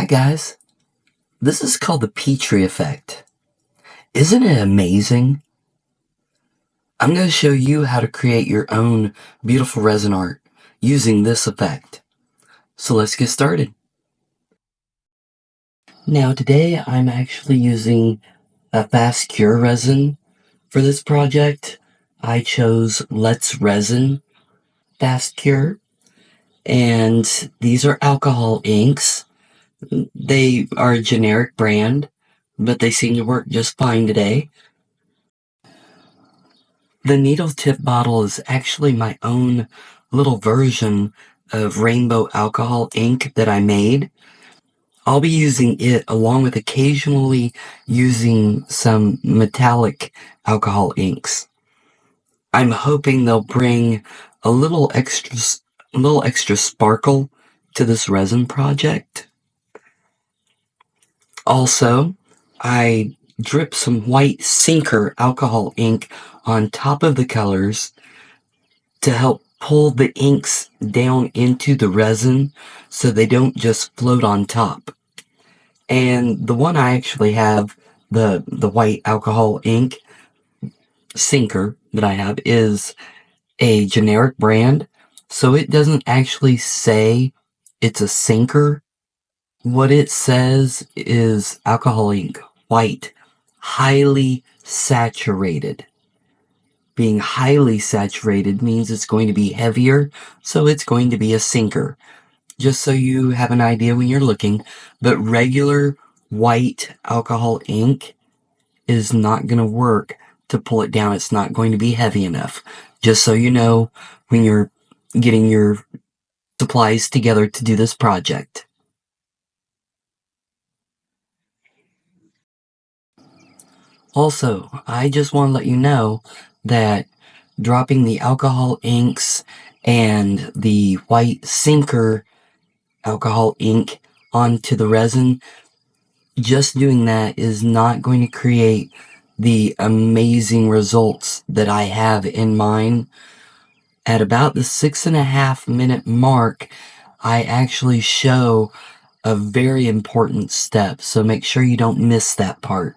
Hi guys, this is called the Petri effect. Isn't it amazing? I'm going to show you how to create your own beautiful resin art using this effect. So let's get started. Now today I'm actually using a fast cure resin for this project. I chose Let's Resin Fast Cure, and these are alcohol inks. They are a generic brand, but they seem to work just fine today. The needle tip bottle is actually my own little version of rainbow alcohol ink that I made. I'll be using it along with occasionally using some metallic alcohol inks. I'm hoping they'll bring a little extra sparkle to this resin project. Also, I drip some white sinker alcohol ink on top of the colors to help pull the inks down into the resin so they don't just float on top. And the one I actually have, the white alcohol ink sinker that I have, is a generic brand, so it doesn't actually say it's a sinker. What it says is alcohol ink, white, highly saturated. Being highly saturated means it's going to be heavier, so it's going to be a sinker. Just so you have an idea when you're looking, but regular white alcohol ink is not going to work to pull it down. It's not going to be heavy enough. Just so you know when you're getting your supplies together to do this project. Also, I just want to let you know that dropping the alcohol inks and the white sinker alcohol ink onto the resin, just doing that is not going to create the amazing results that I have in mind. At about the 6.5 minute mark, I actually show a very important step, so make sure you don't miss that part.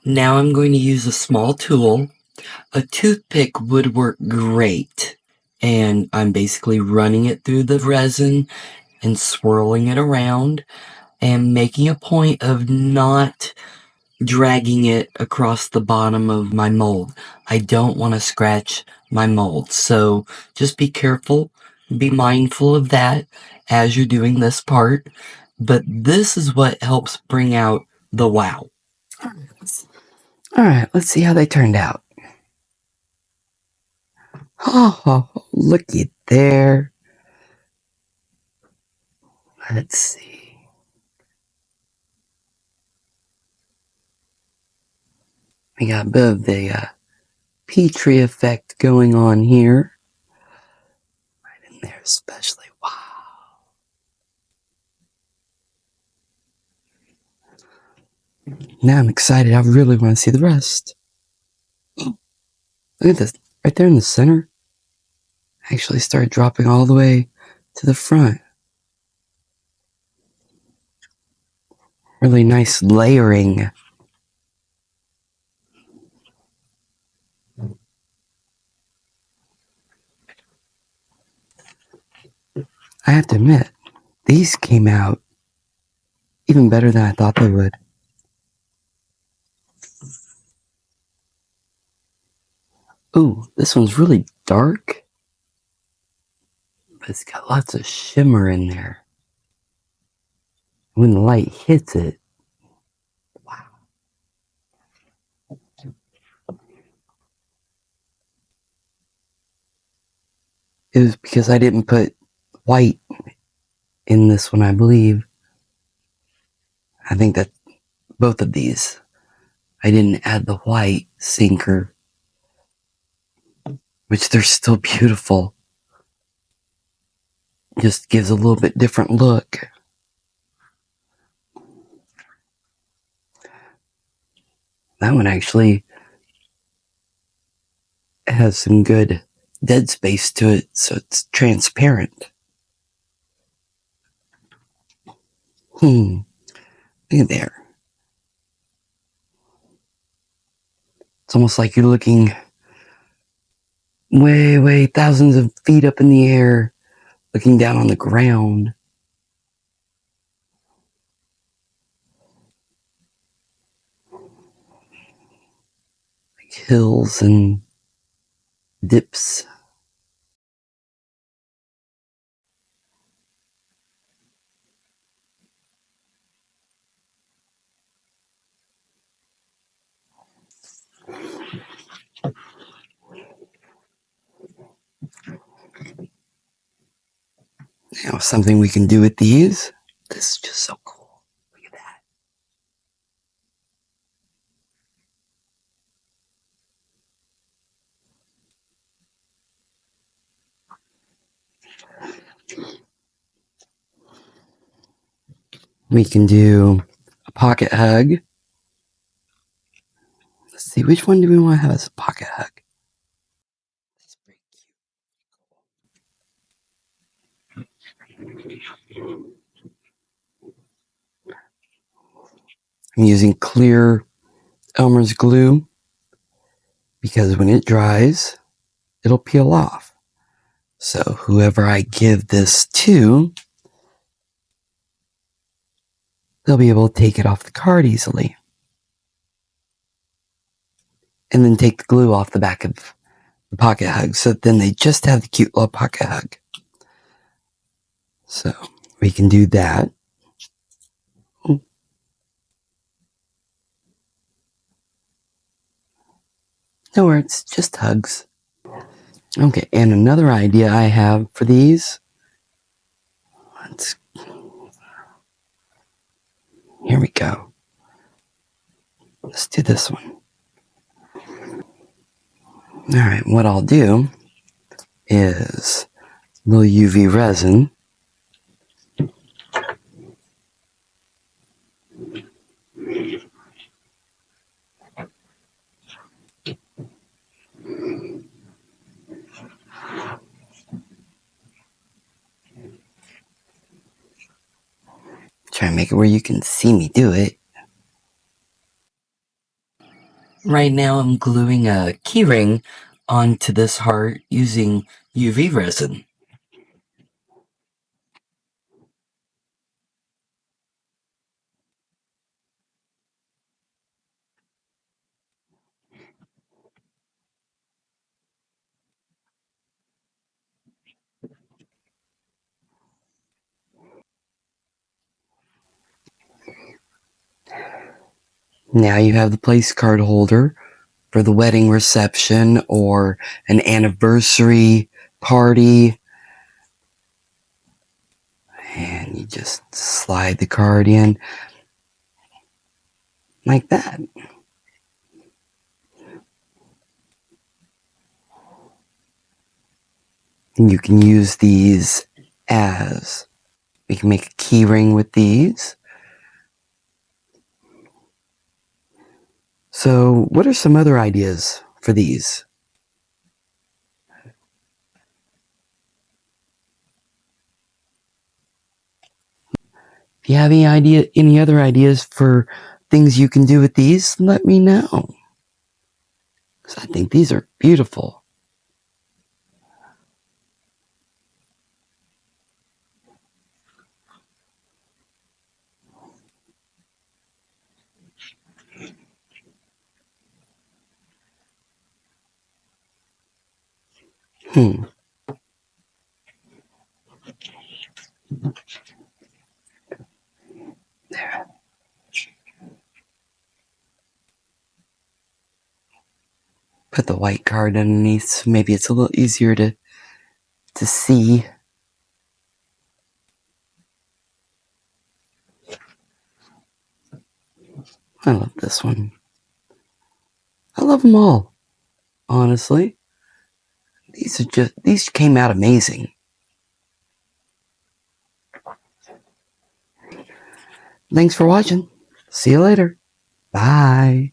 Now I'm going to use a small tool. A toothpick would work great. And I'm basically running it through the resin and swirling it around and making a point of not dragging it across the bottom of my mold. I don't want to scratch my mold. So just be careful, be mindful of that as you're doing this part. But this is what helps bring out the wow. All right, let's see how they turned out. Oh, looky there. Let's see. We got a bit of the Petri effect going on here. Right in there especially. Wow. Now I'm excited. I really want to see the rest. Look at this. Right there in the center. Actually started dropping all the way to the front. Really nice layering. I have to admit, these came out even better than I thought they would. Ooh, this one's really dark, but it's got lots of shimmer in there. When the light hits it, wow. It was because I didn't put white in this one, I believe. I think that both of these, I didn't add the white sinker, which they're still beautiful. Just gives a little bit different look. That one actually has some good dead space to it, so it's transparent. Look at there. It's almost like you're looking way thousands of feet up in the air, looking down on the ground. Like hills and dips. Now, something we can do with these. This is just so cool. Look at that. We can do a pocket hug. Let's see, which one do we want to have as a pocket hug? That's pretty cute. I'm using clear Elmer's glue because when it dries, it'll peel off. So whoever I give this to, they'll be able to take it off the card easily. And then take the glue off the back of the pocket hug. So then they just have the cute little pocket hug. So we can do that. No words, just hugs. Okay, and another idea I have for these. Here we go. Let's do this one. Alright, what I'll do is a little UV resin. Try and make it where you can see me do it. Right now I'm gluing a keyring onto this heart using UV resin. Now you have the place card holder for the wedding reception or an anniversary party. And you just slide the card in like that. And you can use these as, we can make a key ring with these. So what are some other ideas for these? If you have any other ideas for things you can do with these, let me know. Because I think these are beautiful. There. Put the white card underneath so maybe it's a little easier to see. I love this one. I love them all, honestly. These came out amazing. Thanks for watching. See you later. Bye.